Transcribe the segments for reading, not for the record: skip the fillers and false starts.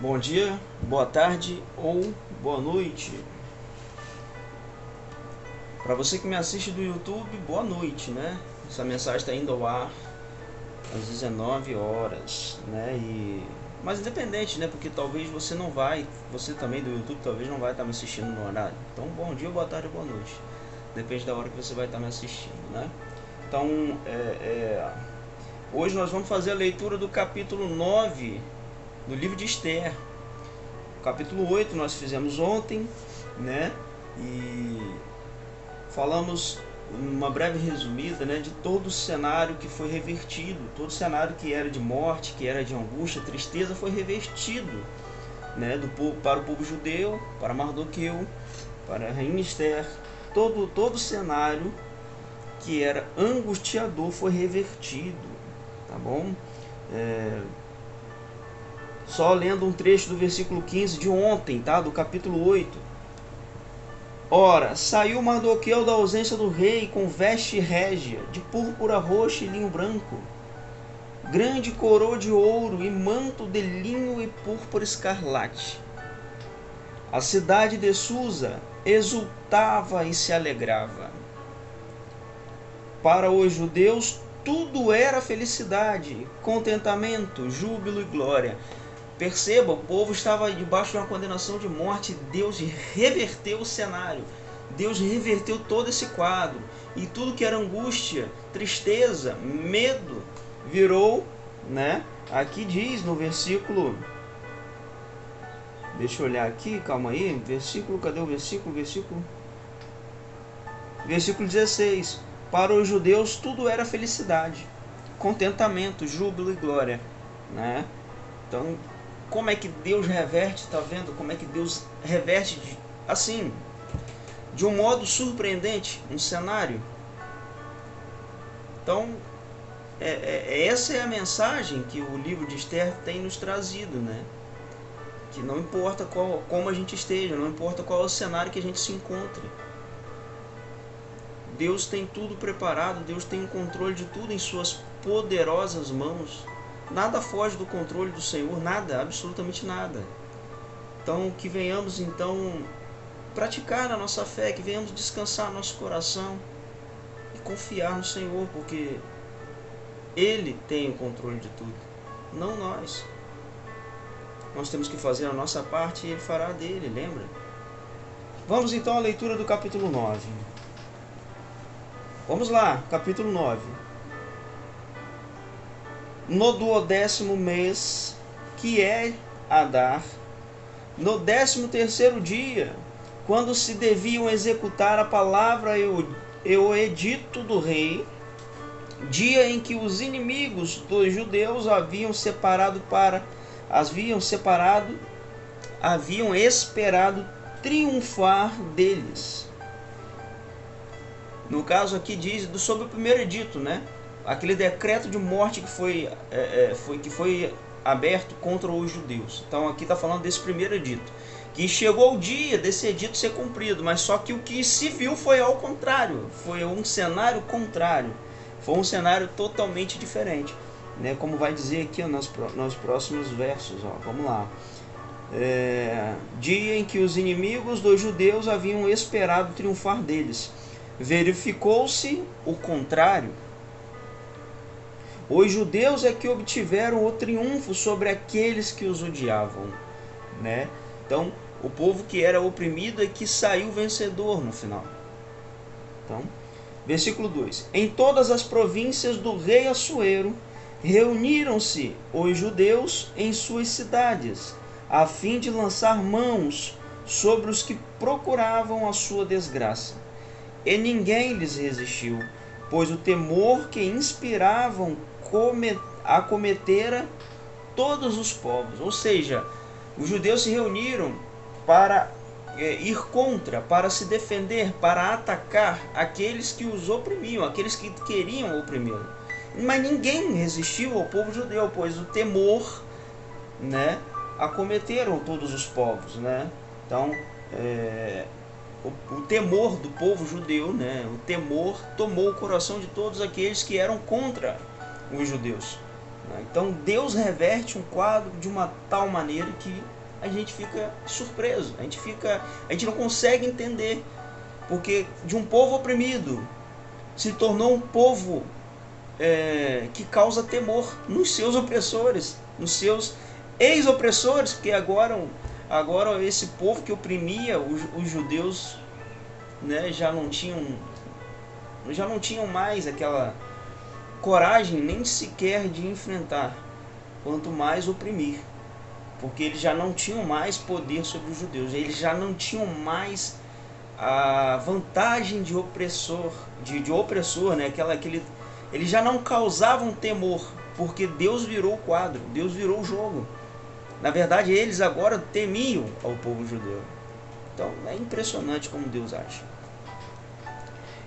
Bom dia, boa tarde ou boa noite. Para você que me assiste do YouTube, boa noite, né? Essa mensagem está indo ao ar às 19 horas, né? Mas independente, né? Porque talvez você não vai, você também do YouTube talvez não vai estar me assistindo no horário. Então, bom dia, boa tarde ou boa noite. Depende da hora que você vai estar me assistindo, né? Então, hoje nós vamos fazer a leitura do capítulo 9 do livro de Esther. O capítulo 8 nós fizemos ontem, né? E falamos uma breve resumida, né, de todo o cenário que foi revertido, todo o cenário que era de morte, que era de angústia, tristeza, foi revertido, né, para o povo judeu, para Mardoqueu, para a rainha Esther. Todo o cenário que era angustiador foi revertido, tá bom? Só lendo um trecho do versículo 15 de ontem, tá? Do capítulo 8. Ora, saiu Mardoqueu da ausência do rei com veste régia, de púrpura roxa e linho branco, grande coroa de ouro e manto de linho e púrpura escarlate. A cidade de Susa exultava e se alegrava. Para os judeus tudo era felicidade, contentamento, júbilo e glória. Perceba, o povo estava debaixo de uma condenação de morte. Deus reverteu o cenário. Deus reverteu todo esse quadro. E tudo que era angústia, tristeza, medo, virou, né? Aqui diz no versículo... Deixa eu olhar aqui, calma aí. Versículo, cadê o versículo? Versículo 16. Para os judeus tudo era felicidade, contentamento, júbilo e glória, né? Então, como é que Deus reverte, tá vendo? Como é que Deus reverte assim, de um modo surpreendente, um cenário. Então, essa é a mensagem que o livro de Esther tem nos trazido, né? Que não importa como a gente esteja, não importa qual é o cenário que a gente se encontre, Deus tem tudo preparado, Deus tem o controle de tudo em suas poderosas mãos. Nada foge do controle do Senhor, nada, absolutamente nada. Então, que venhamos então praticar a nossa fé, que venhamos descansar nosso coração e confiar no Senhor, porque Ele tem o controle de tudo, não nós. Nós temos que fazer a nossa parte e Ele fará a dele, lembra? Vamos então à leitura do capítulo 9. Vamos lá, capítulo 9. No 12º mês, que é Adar, no 13º dia, quando se deviam executar a palavra e o edito do rei, dia em que os inimigos dos judeus haviam esperado triunfar deles. No caso aqui diz sobre o primeiro edito, né? Aquele decreto de morte que foi aberto contra os judeus. Então aqui está falando desse primeiro edito, que chegou o dia desse edito ser cumprido, mas só que o que se viu foi ao contrário, foi um cenário contrário, foi um cenário totalmente diferente, né? Como vai dizer aqui nos próximos versos, ó. Vamos lá. Dia em que os inimigos dos judeus haviam esperado triunfar deles, verificou-se o contrário. Os judeus é que obtiveram o triunfo sobre aqueles que os odiavam, né? Então, o povo que era oprimido é que saiu vencedor no final. Então, versículo 2. Em todas as províncias do rei Assuero, reuniram-se os judeus em suas cidades, a fim de lançar mãos sobre os que procuravam a sua desgraça. E ninguém lhes resistiu, pois o temor que inspiravam acometera todos os povos. Ou seja, os judeus se reuniram para ir contra, para se defender, para atacar aqueles que os oprimiam, aqueles que queriam oprimê-lo. Mas ninguém resistiu ao povo judeu, pois o temor, né, acometeram todos os povos, né? Então, o temor do povo judeu, né, o temor tomou o coração de todos aqueles que eram contra os judeus. né? Então Deus reverte um quadro de uma tal maneira que a gente fica surpreso, a gente não consegue entender, porque de um povo oprimido se tornou um povo que causa temor nos seus opressores, nos seus ex-opressores, porque agora esse povo que oprimia os judeus, né, já não tinham mais aquela coragem nem sequer de enfrentar, quanto mais oprimir, porque eles já não tinham mais poder sobre os judeus, eles já não tinham mais a vantagem de opressor, né? Eles já não causavam temor, porque Deus virou o quadro, Deus virou o jogo. Na verdade, eles agora temiam ao povo judeu. Então é impressionante como Deus age.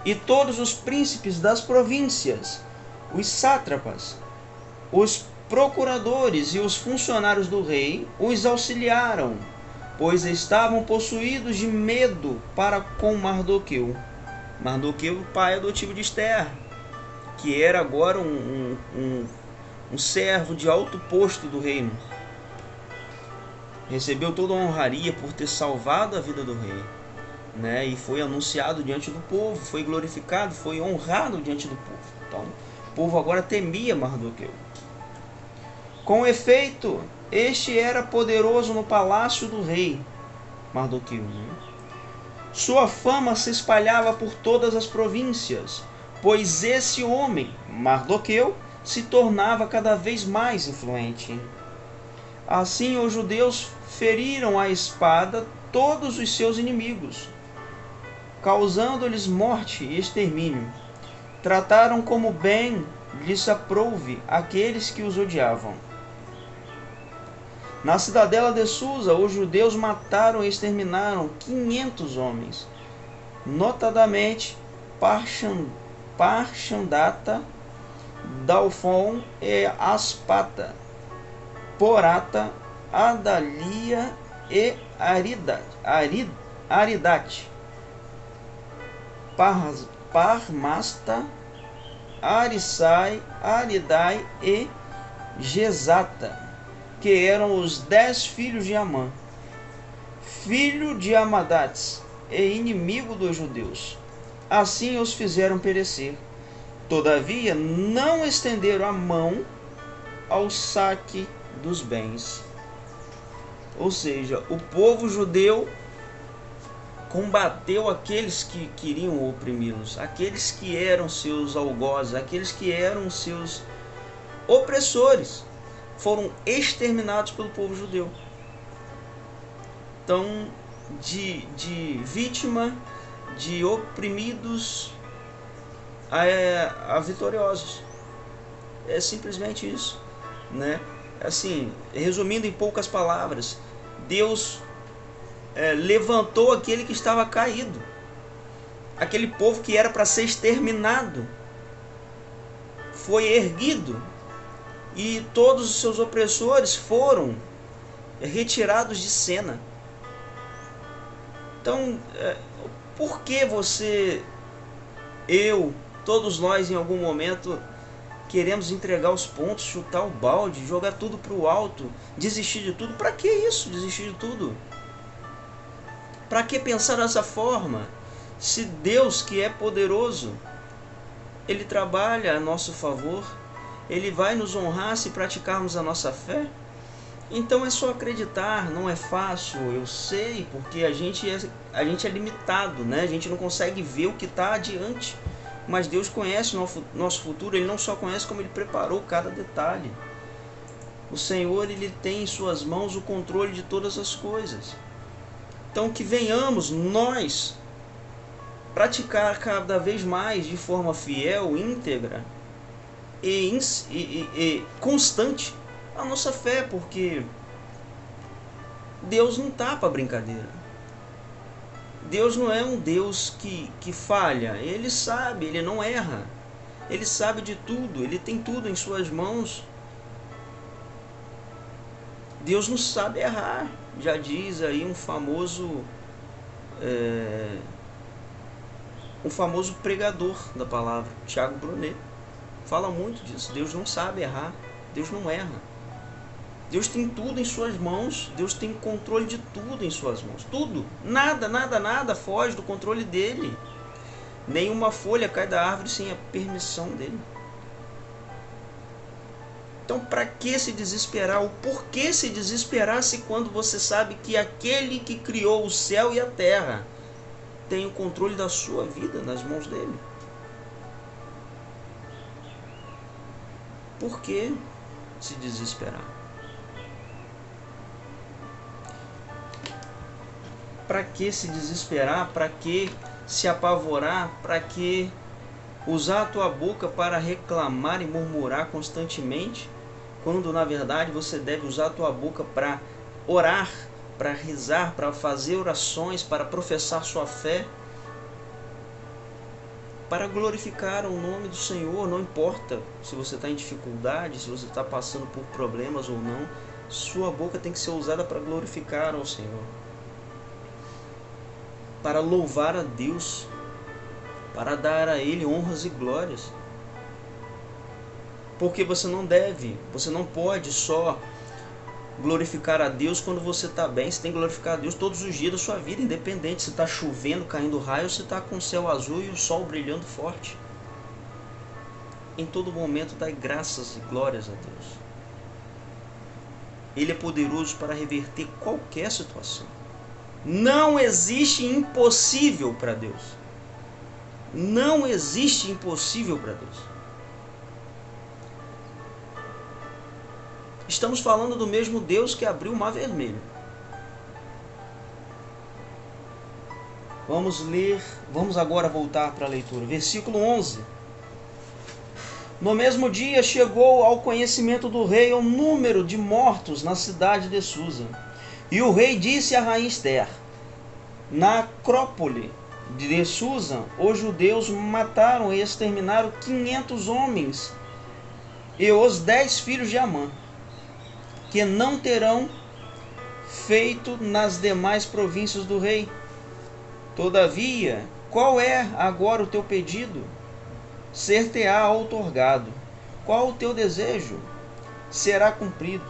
E todos os príncipes das províncias, os sátrapas, os procuradores e os funcionários do rei os auxiliaram, pois estavam possuídos de medo para com Mardoqueu. Mardoqueu, pai adotivo de Esther, que era agora um servo de alto posto do reino. Recebeu toda a honraria por ter salvado a vida do rei, né? E foi anunciado diante do povo, foi glorificado, foi honrado diante do povo. Então, o povo agora temia Mardoqueu. Com efeito, este era poderoso no palácio do rei, Mardoqueu, né? Sua fama se espalhava por todas as províncias, pois esse homem, Mardoqueu, se tornava cada vez mais influente. Assim, os judeus feriram à espada todos os seus inimigos, causando-lhes morte e extermínio. Trataram como bem lhes aprouve aqueles que os odiavam. Na cidadela de Susa, os judeus mataram e exterminaram 500 homens, notadamente Parchandata, Dalfon e Aspata, Porata, Adalia e Aridate, Parmasta, Arisai, Aridai e Gesata, que eram os 10 filhos de Amã, filho de Amadates e inimigo dos judeus. Assim os fizeram perecer. Todavia não estenderam a mão ao saque dos bens. Ou seja, o povo judeu combateu aqueles que queriam oprimi-los, aqueles que eram seus algozes, aqueles que eram seus opressores, foram exterminados pelo povo judeu. Então, de vítima, de oprimidos a vitoriosos. É simplesmente isso, né? Assim, resumindo em poucas palavras, Deus levantou aquele que estava caído, aquele povo que era para ser exterminado, foi erguido, e todos os seus opressores foram retirados de cena. Então, por que você, eu, todos nós em algum momento queremos entregar os pontos, chutar o balde, jogar tudo para o alto, desistir de tudo? Para que isso, desistir de tudo? Para que pensar dessa forma? Se Deus, que é poderoso, Ele trabalha a nosso favor, Ele vai nos honrar se praticarmos a nossa fé. Então é só acreditar, não é fácil, eu sei, porque a gente é limitado, né? A gente não consegue ver o que está adiante, mas Deus conhece o nosso futuro. Ele não só conhece, como Ele preparou cada detalhe. O Senhor, Ele tem em suas mãos o controle de todas as coisas. Então que venhamos nós praticar cada vez mais de forma fiel, íntegra e constante a nossa fé, porque Deus não está para brincadeira. Deus não é um Deus que falha. Ele sabe, Ele não erra. Ele sabe de tudo, Ele tem tudo em suas mãos. Deus não sabe errar. Já diz aí um famoso pregador da palavra, Tiago Brunet, fala muito disso. Deus não sabe errar. Deus não erra. Deus tem tudo em suas mãos. Deus tem controle de tudo em suas mãos. Tudo. Nada, nada, nada foge do controle dele. Nenhuma folha cai da árvore sem a permissão dele. Então, para que se desesperar? O porquê se desesperar se quando você sabe que aquele que criou o céu e a terra tem o controle da sua vida nas mãos dele? Por que se desesperar? Para que se desesperar? Para que se apavorar? Para que usar a tua boca para reclamar e murmurar constantemente, quando na verdade você deve usar a tua boca para orar, para rezar, para fazer orações, para professar sua fé, para glorificar o nome do Senhor? Não importa se você está em dificuldade, se você está passando por problemas ou não, sua boca tem que ser usada para glorificar ao Senhor, para louvar a Deus, para dar a Ele honras e glórias. Porque você não pode só glorificar a Deus quando você está bem. Você tem que glorificar a Deus todos os dias da sua vida, independente se está chovendo, caindo raio, ou se está com o céu azul e o sol brilhando forte. Em todo momento dai graças e glórias a Deus. Ele é poderoso para reverter qualquer situação. Não existe impossível para Deus. Não existe impossível para Deus. Estamos falando do mesmo Deus que abriu o Mar Vermelho. Vamos agora voltar para a leitura. Versículo 11. No mesmo dia chegou ao conhecimento do rei o número de mortos na cidade de Susa. E o rei disse à rainha Ester: na Acrópole de Susa, os judeus mataram e exterminaram 500 homens e os 10 filhos de Amã, que não terão feito nas demais províncias do rei. Todavia, qual é agora o teu pedido? Ser-te-á outorgado. Qual o teu desejo? Será cumprido.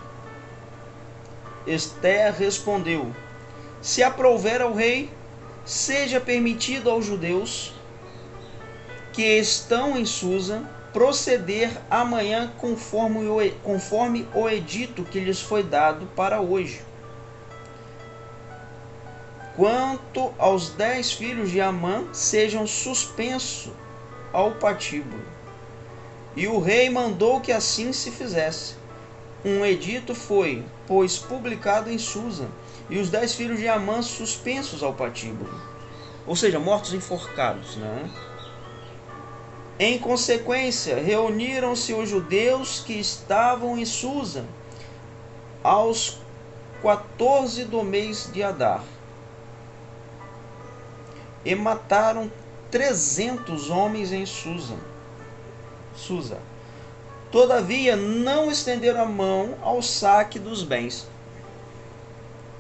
Ester respondeu: se aprouver ao rei, seja permitido aos judeus que estão em Susa proceder amanhã conforme o edito que lhes foi dado para hoje. Quanto aos 10 filhos de Amã, sejam suspensos ao patíbulo. E o rei mandou que assim se fizesse. Um edito foi, pois, publicado em Susa, e os 10 filhos de Amã suspensos ao patíbulo, ou seja, mortos enforcados, né? Em consequência, reuniram-se os judeus que estavam em Susa aos 14 do mês de Adar e mataram 300 homens em Susa. Todavia, não estenderam a mão ao saque dos bens.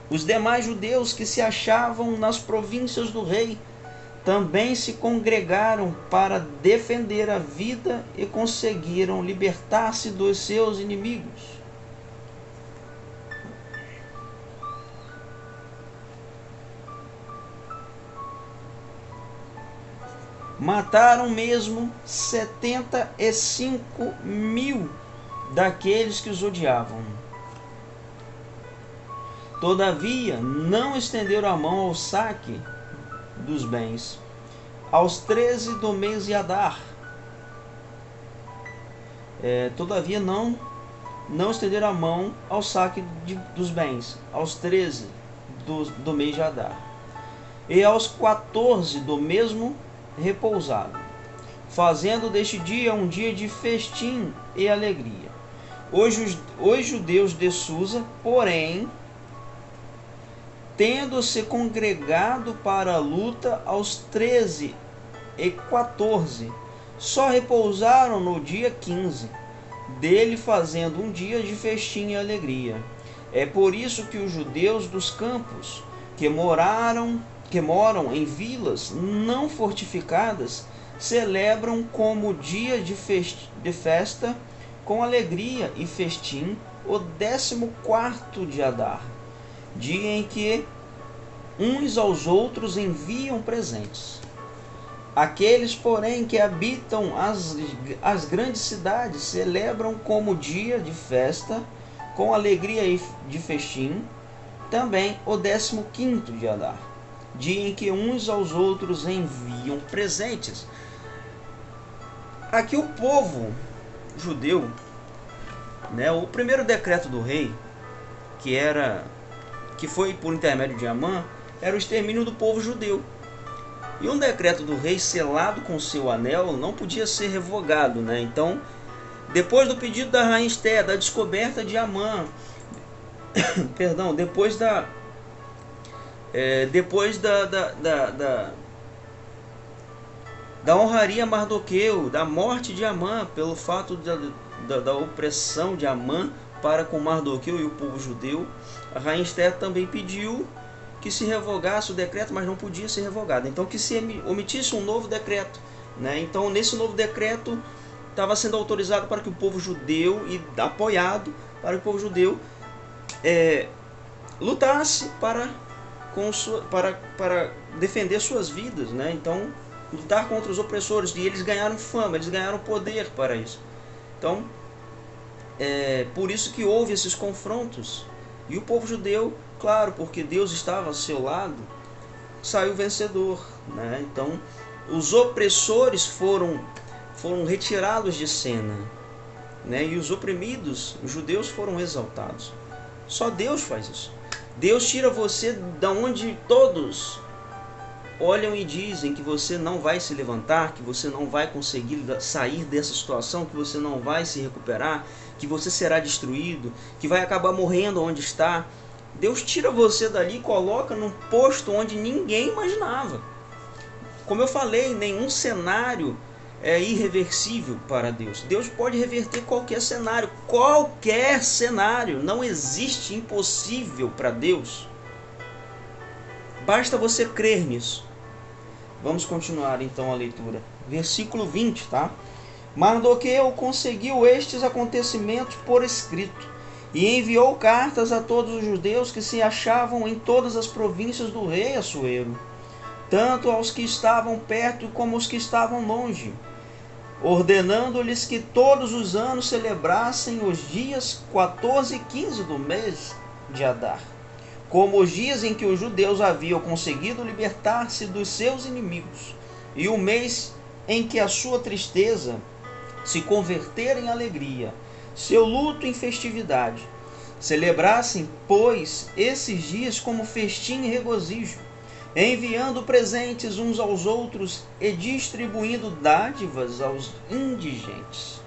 Os demais judeus que se achavam nas províncias do rei também se congregaram para defender a vida e conseguiram libertar-se dos seus inimigos. Mataram mesmo 75.000 daqueles que os odiavam. Todavia, não estenderam a mão ao saque dos bens. Aos 13 do mês de Adar, todavia não estenderam a mão ao saque dos bens. Aos 13 do mês de Adar. E aos 14 do mesmo repousaram, fazendo deste dia um dia de festim e alegria. Os judeus de Susa, porém, tendo se congregado para a luta aos 13 e 14, só repousaram no dia 15, dele fazendo um dia de festim e alegria. É por isso que os judeus dos campos, que moram em vilas não fortificadas, celebram como dia de festa com alegria e festim o 14º de Adar, dia em que uns aos outros enviam presentes. Aqueles, porém, que habitam as grandes cidades celebram como dia de festa, com alegria e de festim, também o 15º de Adar, dia em que uns aos outros enviam presentes. Aqui o povo judeu, né, o primeiro decreto do rei, que foi por intermédio de Amã, era o extermínio do povo judeu. E um decreto do rei selado com seu anel não podia ser revogado, né? Então, depois do pedido da rainha Esther, da descoberta de Amã, perdão, depois da honraria a Mardoqueu, da morte de Amã, pelo fato da opressão de Amã para com Mardoqueu e o povo judeu, a rainha Esther também pediu que se revogasse o decreto, mas não podia ser revogado. Então que se omitisse um novo decreto, né? Então nesse novo decreto estava sendo autorizado para que o povo judeu, e apoiado para que o povo judeu lutasse para defender suas vidas, né? Então lutar contra os opressores, e eles ganharam fama, eles ganharam poder para isso. Então por isso que houve esses confrontos, e o povo judeu, claro, porque Deus estava ao seu lado, saiu vencedor, né? Então os opressores foram retirados de cena, né? E os oprimidos, os judeus, foram exaltados. Só Deus faz isso. Deus tira você da onde todos olham e dizem que você não vai se levantar, que você não vai conseguir sair dessa situação, que você não vai se recuperar, que você será destruído, que vai acabar morrendo onde está. Deus tira você dali e coloca num posto onde ninguém imaginava. Como eu falei, nenhum cenário é irreversível para Deus. Deus pode reverter qualquer cenário. Qualquer cenário. Não existe impossível para Deus. Basta você crer nisso. Vamos continuar então a leitura. Versículo 20, tá? Mardoqueu conseguiu estes acontecimentos por escrito, e enviou cartas a todos os judeus que se achavam em todas as províncias do rei Assuero, tanto aos que estavam perto como aos que estavam longe, ordenando-lhes que todos os anos celebrassem os dias 14 e 15 do mês de Adar, como os dias em que os judeus haviam conseguido libertar-se dos seus inimigos, e o mês em que a sua tristeza se converter em alegria, seu luto em festividade. Celebrassem, pois, esses dias como festim e regozijo, enviando presentes uns aos outros e distribuindo dádivas aos indigentes.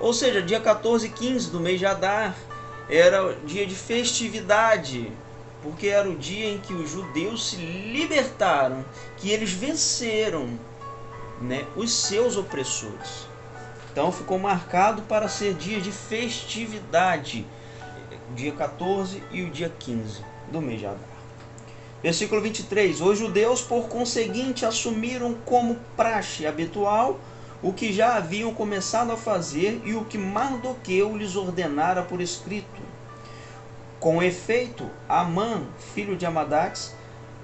Ou seja, dia 14 e 15 do mês de Adar era dia de festividade, porque era o dia em que os judeus se libertaram, que eles venceram, né, os seus opressores. Então ficou marcado para ser dia de festividade, dia 14 e o dia 15 do mês de Adar. Versículo 23. Os judeus, por conseguinte, assumiram como praxe habitual o que já haviam começado a fazer e o que Mardoqueu lhes ordenara por escrito. Com efeito, Amã, filho de Amadax,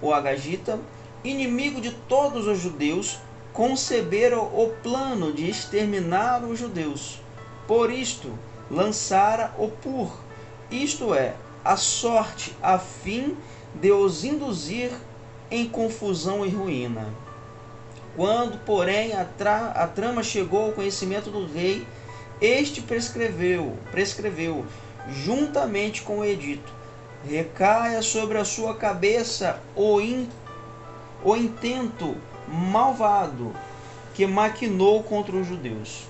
o Agagita, inimigo de todos os judeus, conceberam o plano de exterminar os judeus. Por isto, lançara o pur, isto é, a sorte, a fim de os induzir em confusão e ruína. Quando, porém, a trama chegou ao conhecimento do rei, este prescreveu, juntamente com o edito, recaia sobre a sua cabeça o intento malvado que maquinou contra os judeus.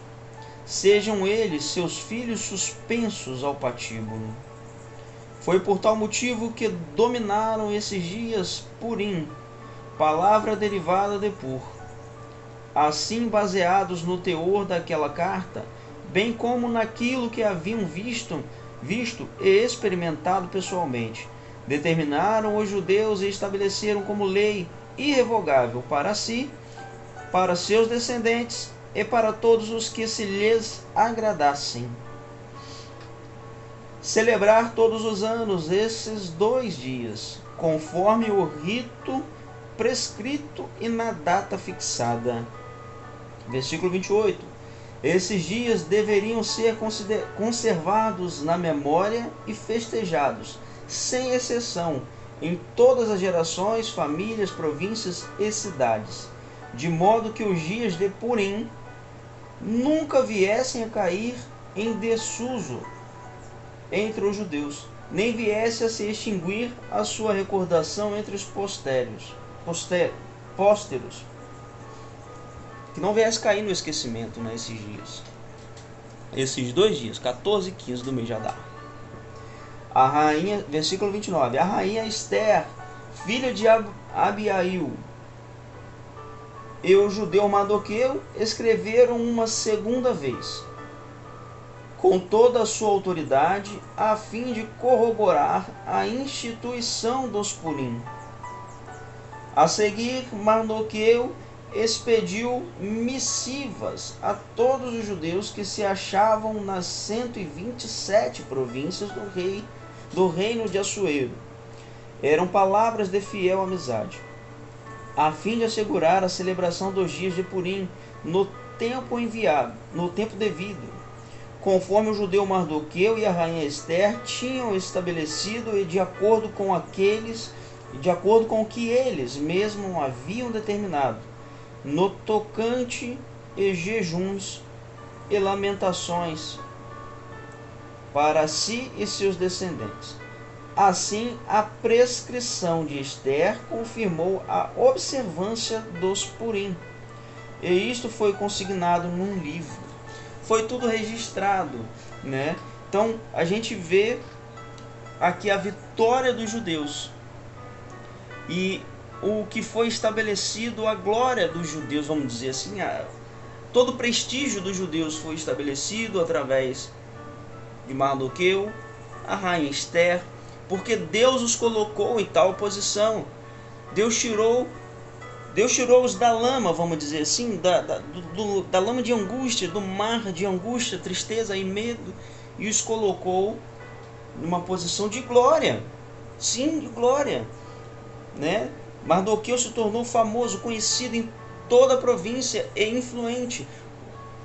Sejam eles, seus filhos, suspensos ao patíbulo. Foi por tal motivo que dominaram esses dias Purim, palavra derivada de pur. Assim, baseados no teor daquela carta, bem como naquilo que haviam visto e experimentado pessoalmente, determinaram os judeus e estabeleceram como lei irrevogável para si, para seus descendentes e para todos os que se lhes agradassem. celebrar todos os anos esses 2 dias, conforme o rito prescrito e na data fixada. Versículo 28. Esses dias deveriam ser conservados na memória e festejados, sem exceção, em todas as gerações, famílias, províncias e cidades, de modo que os dias de Purim nunca viessem a cair em desuso entre os judeus, nem viesse a se extinguir a sua recordação entre os pósteros, que não viesse cair no esquecimento, né, esses dias. Esses 2 dias, 14 e 15 do mês de Adar. A rainha, versículo 29, a rainha Esther, filha de Abiail, e o judeu Mardoqueu escreveram uma segunda vez, com toda a sua autoridade, a fim de corroborar a instituição dos Purim. A seguir, Mardoqueu expediu missivas a todos os judeus que se achavam nas 127 províncias do reino de Assuero. Eram palavras de fiel amizade, a fim de assegurar a celebração dos dias de Purim no tempo enviado, no tempo devido, conforme o judeu Mardoqueu e a rainha Esther tinham estabelecido e de acordo com o que eles mesmos haviam determinado, no tocante e jejuns e lamentações para si e seus descendentes. Assim, a prescrição de Esther confirmou a observância dos Purim, e isto foi consignado num livro. Foi tudo registrado, né? Então, a gente vê aqui a vitória dos judeus e o que foi estabelecido, a glória dos judeus, vamos dizer assim, todo o prestígio dos judeus foi estabelecido através de Mardoqueu, a rainha Esther, porque Deus os colocou em tal posição. Deus tirou-os da lama, vamos dizer assim, da lama de angústia, do mar de angústia, tristeza e medo, e os colocou numa posição de glória. Sim, de glória, né? Mardoqueu se tornou famoso, conhecido em toda a província e influente.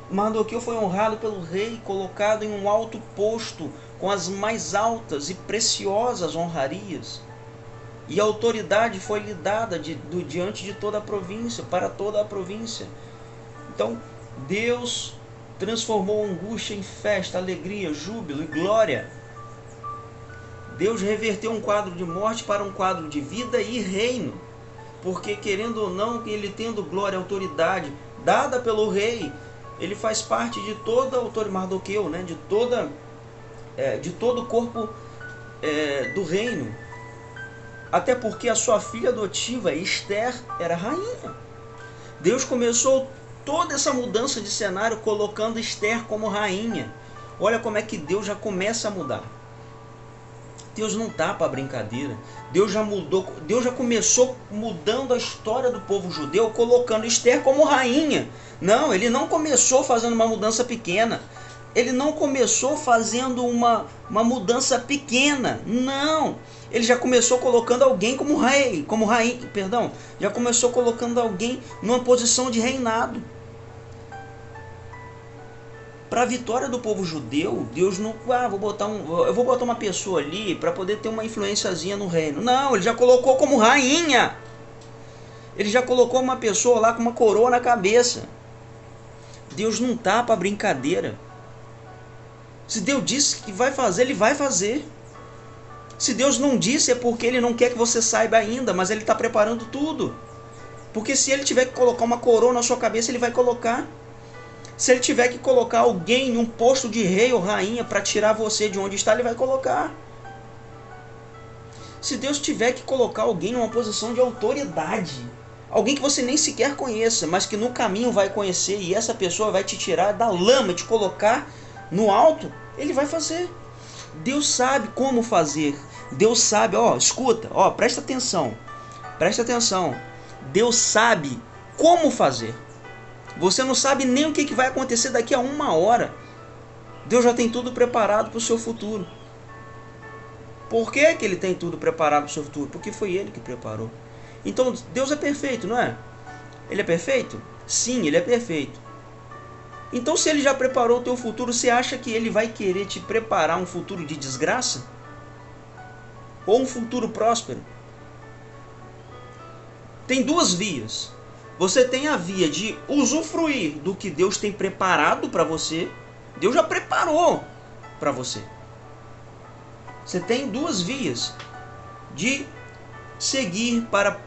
Mardoqueu foi honrado pelo rei, colocado em um alto posto, com as mais altas e preciosas honrarias. E a autoridade foi lhe dada diante de toda a província, para toda a província. Então, Deus transformou a angústia em festa, alegria, júbilo e glória. Deus reverteu um quadro de morte para um quadro de vida e reino. Porque, querendo ou não, ele tendo glória e autoridade dada pelo rei, ele faz parte de toda a autoridade, Mardoqueu, né? de todo o corpo do reino. Até porque a sua filha adotiva, Esther, era rainha. Deus começou toda essa mudança de cenário colocando Esther como rainha. Olha como é que Deus já começa a mudar. Deus não tá para brincadeira. Deus já começou mudando a história do povo judeu, colocando Esther como rainha. Não, ele não começou fazendo uma mudança pequena. Ele não começou fazendo uma mudança pequena. Não. Ele já começou colocando alguém como rei, já começou colocando alguém numa posição de reinado. Para a vitória do povo judeu, Deus não, eu vou botar uma pessoa ali para poder ter uma influenciazinha no reino. Não, ele já colocou como rainha. Ele já colocou uma pessoa lá com uma coroa na cabeça. Deus não tá para brincadeira. Se Deus disse que vai fazer, ele vai fazer. Se Deus não disse, é porque ele não quer que você saiba ainda, mas ele está preparando tudo. Porque se ele tiver que colocar uma coroa na sua cabeça, ele vai colocar. Se ele tiver que colocar alguém em um posto de rei ou rainha para tirar você de onde está, ele vai colocar. Se Deus tiver que colocar alguém numa posição de autoridade, alguém que você nem sequer conheça, mas que no caminho vai conhecer, e essa pessoa vai te tirar da lama, te colocar no alto, ele vai fazer. Deus sabe como fazer. Deus sabe, escuta, presta atenção. Deus sabe como fazer. Você não sabe nem o que vai acontecer daqui a 1 hora. Deus já tem tudo preparado para o seu futuro. Por que que ele tem tudo preparado para o seu futuro? Porque foi ele que preparou. Então Deus é perfeito, não é? Ele é perfeito? Sim, ele é perfeito. Então se ele já preparou o teu futuro, você acha que ele vai querer te preparar um futuro de desgraça? Ou um futuro próspero? Tem duas vias. Você tem a via de usufruir do que Deus tem preparado para você. Deus já preparou para você. Você tem duas vias de seguir para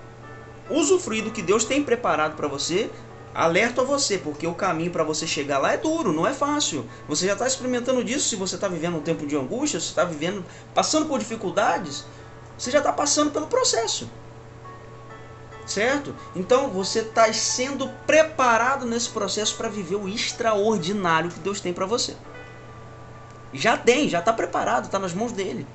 usufruir do que Deus tem preparado para você. Alerto a você, porque o caminho para você chegar lá é duro, não é fácil. Você já está experimentando disso. Se você está vivendo um tempo de angústia, se está vivendo, passando por dificuldades, você já está passando pelo processo. Certo? Então você está sendo preparado nesse processo para viver o extraordinário que Deus tem para você. Já está preparado, está nas mãos dele.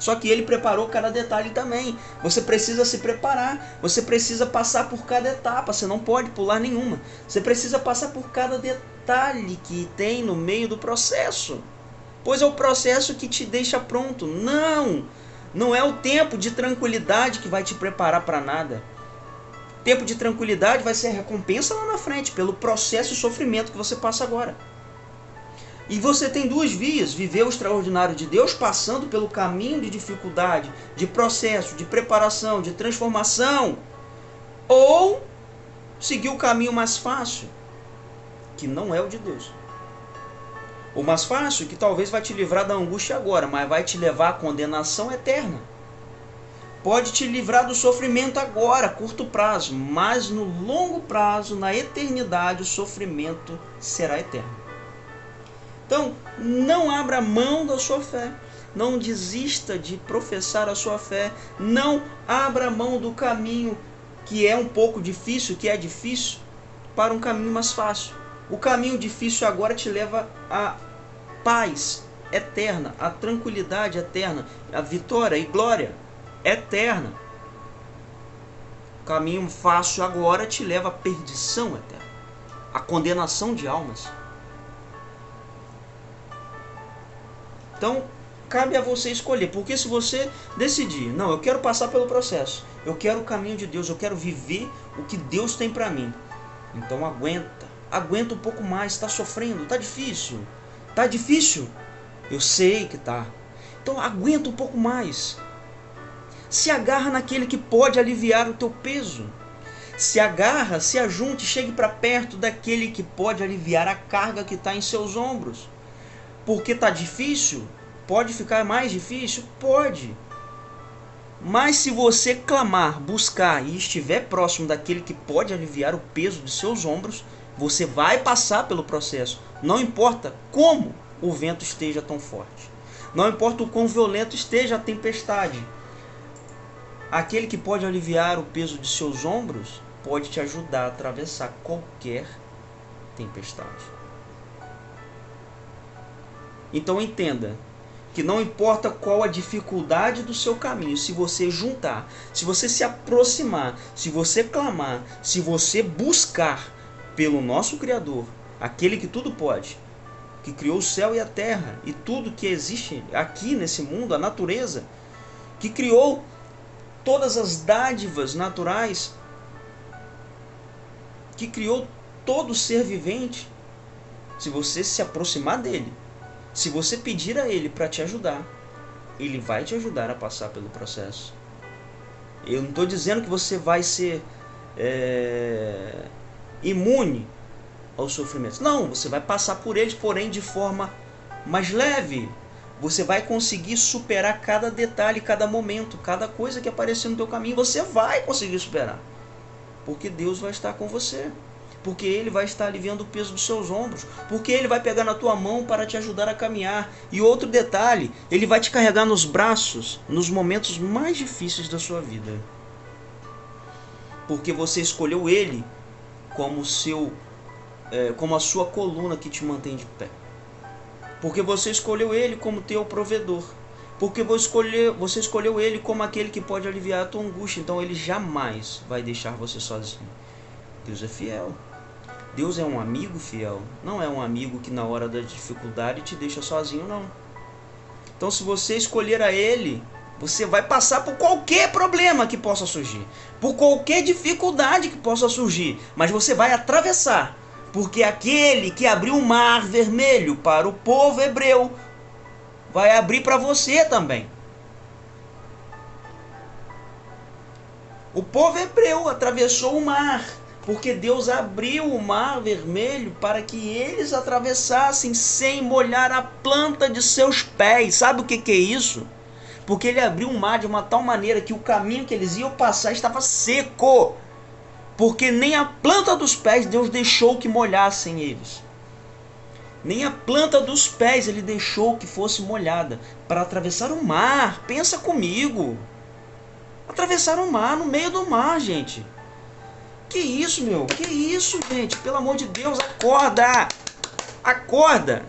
Só que ele preparou cada detalhe também. Você precisa se preparar, você precisa passar por cada etapa, você não pode pular nenhuma. Você precisa passar por cada detalhe que tem no meio do processo. Pois é o processo que te deixa pronto. Não é o tempo de tranquilidade que vai te preparar para nada. Tempo de tranquilidade vai ser a recompensa lá na frente, pelo processo e sofrimento que você passa agora. E você tem duas vias: viver o extraordinário de Deus, passando pelo caminho de dificuldade, de processo, de preparação, de transformação, ou seguir o caminho mais fácil, que não é o de Deus. O mais fácil, que talvez vai te livrar da angústia agora, mas vai te levar à condenação eterna. Pode te livrar do sofrimento agora, a curto prazo, mas no longo prazo, na eternidade, o sofrimento será eterno. Então, não abra mão da sua fé. Não desista de professar a sua fé. Não abra mão do caminho que é um pouco difícil, que é difícil, para um caminho mais fácil. O caminho difícil agora te leva à paz eterna, à tranquilidade eterna, à vitória e glória eterna. O caminho fácil agora te leva à perdição eterna, à condenação de almas. Então, cabe a você escolher, porque se você decidir, não, eu quero passar pelo processo, eu quero o caminho de Deus, eu quero viver o que Deus tem para mim, então aguenta um pouco mais. Está sofrendo, está difícil, eu sei que tá, então aguenta um pouco mais. Se agarra naquele que pode aliviar o teu peso. Se agarra, se ajunte, chegue para perto daquele que pode aliviar a carga que está em seus ombros. Porque está difícil? Pode ficar mais difícil? Pode. Mas se você clamar, buscar e estiver próximo daquele que pode aliviar o peso de seus ombros, você vai passar pelo processo. Não importa como o vento esteja tão forte. Não importa o quão violento esteja a tempestade. Aquele que pode aliviar o peso de seus ombros pode te ajudar a atravessar qualquer tempestade. Então entenda que não importa qual a dificuldade do seu caminho, se você juntar, se você se aproximar, se você clamar, se você buscar pelo nosso Criador, aquele que tudo pode, que criou o céu e a terra e tudo que existe aqui nesse mundo, a natureza, que criou todas as dádivas naturais, que criou todo ser vivente, se você se aproximar dele, se você pedir a ele para te ajudar, ele vai te ajudar a passar pelo processo. Eu não estou dizendo que você vai ser imune aos sofrimentos. Não, você vai passar por eles, porém de forma mais leve. Você vai conseguir superar cada detalhe, cada momento, cada coisa que aparecer no teu caminho. Você vai conseguir superar. Porque Deus vai estar com você. Porque Ele vai estar aliviando o peso dos seus ombros. Porque Ele vai pegar na tua mão para te ajudar a caminhar. E outro detalhe, Ele vai te carregar nos braços nos momentos mais difíceis da sua vida. Porque você escolheu Ele como a sua coluna que te mantém de pé. Porque você escolheu Ele como teu provedor. Porque você escolheu Ele como aquele que pode aliviar a tua angústia. Então Ele jamais vai deixar você sozinho. Deus é fiel. Deus é um amigo fiel. Não é um amigo que na hora da dificuldade te deixa sozinho, não. Então se você escolher a Ele, Você vai passar por qualquer problema que possa surgir, por qualquer dificuldade que possa surgir, mas você vai atravessar, porque aquele que abriu o mar vermelho para o povo hebreu vai abrir para você também. O povo hebreu atravessou o mar, porque Deus abriu o mar vermelho para que eles atravessassem sem molhar a planta de seus pés. Sabe o que é isso? Porque ele abriu o mar de uma tal maneira que o caminho que eles iam passar estava seco. Porque nem a planta dos pés Deus deixou que molhassem eles. Nem a planta dos pés ele deixou que fosse molhada para atravessar o mar. Pensa comigo. Atravessar o mar, no meio do mar, gente. Que isso, meu? Que isso, gente? Pelo amor de Deus, acorda! Acorda!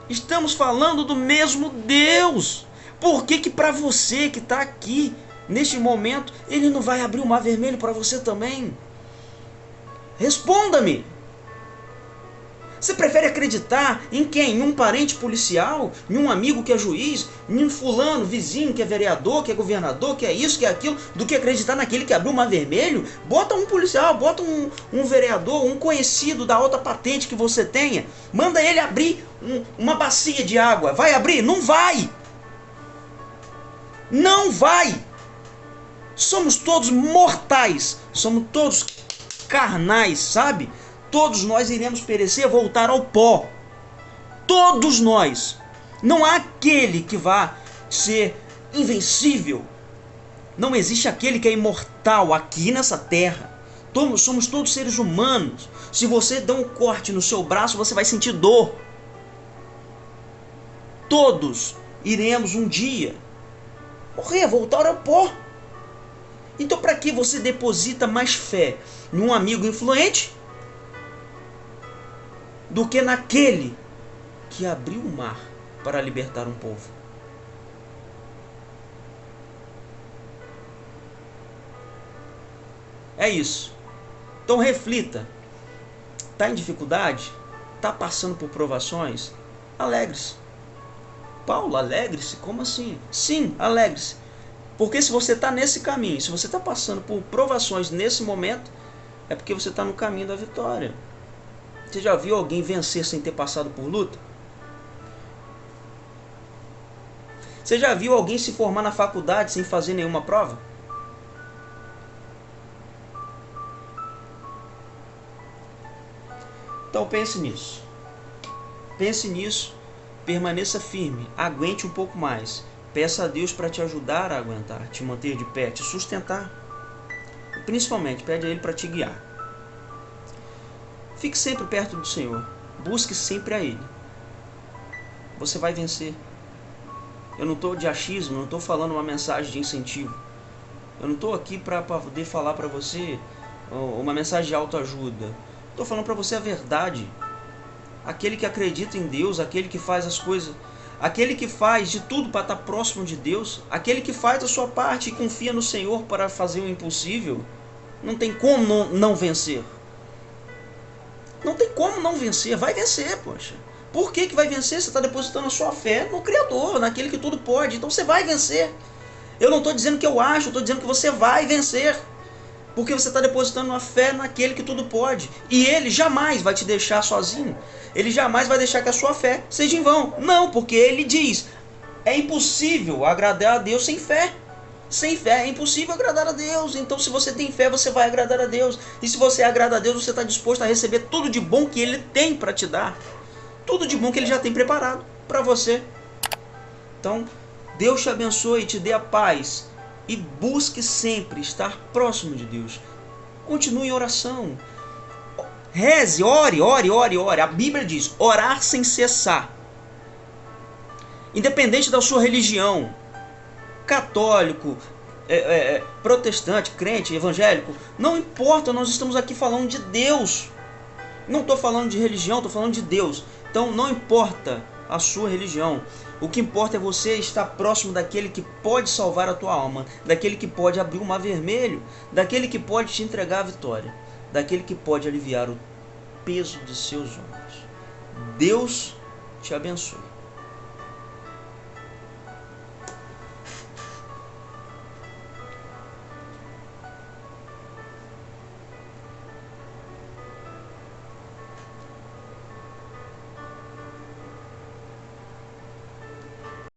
Estamos falando do mesmo Deus. Por que que para você que está aqui, neste momento, ele não vai abrir o mar vermelho para você também? Responda-me. Você prefere acreditar em quem? Em um parente policial? Em um amigo que é juiz? Em um fulano, vizinho que é vereador, que é governador, que é isso, que é aquilo? Do que acreditar naquele que abriu o mar vermelho? Bota um policial, bota um vereador, um conhecido da alta patente que você tenha. Manda ele abrir uma bacia de água. Vai abrir? Não vai! Não vai! Somos todos mortais. Somos todos carnais, sabe? Todos nós iremos perecer, voltar ao pó. Todos nós. Não há aquele que vá ser invencível. Não existe aquele que é imortal aqui nessa terra. Somos todos seres humanos. Se você der um corte no seu braço, você vai sentir dor. Todos iremos um dia morrer, voltar ao pó. Então para que você deposita mais fé em um amigo influente do que naquele que abriu o mar para libertar um povo? É isso. Então reflita. Está em dificuldade? Está passando por provações? Alegre-se. Paulo, alegre-se? Como assim? Sim, alegre-se. Porque se você está nesse caminho, se você está passando por provações nesse momento, é porque você está no caminho da vitória. Você já viu alguém vencer sem ter passado por luta? Você já viu alguém se formar na faculdade sem fazer nenhuma prova? Então pense nisso. Pense nisso, permaneça firme, aguente um pouco mais. Peça a Deus para te ajudar a aguentar, te manter de pé, te sustentar. E principalmente, pede a Ele para te guiar. Fique sempre perto do Senhor. Busque sempre a Ele. Você vai vencer. Eu não estou de achismo, não estou falando uma mensagem de incentivo. Eu não estou aqui para poder falar para você uma mensagem de autoajuda. Estou falando para você a verdade. Aquele que acredita em Deus, aquele que faz as coisas, aquele que faz de tudo para estar próximo de Deus, aquele que faz a sua parte e confia no Senhor para fazer o impossível, não tem como não vencer. Não tem como não vencer, vai vencer, poxa. Por que vai vencer? Você está depositando a sua fé no Criador, naquele que tudo pode, então você vai vencer. Eu não estou dizendo que eu acho, eu estou dizendo que você vai vencer. Porque você está depositando a fé naquele que tudo pode. E Ele jamais vai te deixar sozinho. Ele jamais vai deixar que a sua fé seja em vão. Não, porque Ele diz, é impossível agradar a Deus sem fé. Sem fé é impossível agradar a Deus. Então se você tem fé, você vai agradar a Deus. E se você agrada a Deus, você está disposto a receber tudo de bom que Ele tem para te dar. Tudo de bom que Ele já tem preparado para você. Então, Deus te abençoe e te dê a paz. E busque sempre estar próximo de Deus. Continue em oração. Reze, ore, ore, ore, ore. A Bíblia diz, orar sem cessar. Independente da sua religião. Católico, protestante, crente, evangélico. Não importa, nós estamos aqui falando de Deus. Não estou falando de religião, estou falando de Deus. Então não importa a sua religião. O que importa é você estar próximo daquele que pode salvar a tua alma, daquele que pode abrir o mar vermelho, daquele que pode te entregar a vitória, daquele que pode aliviar o peso de seus ombros. Deus te abençoe.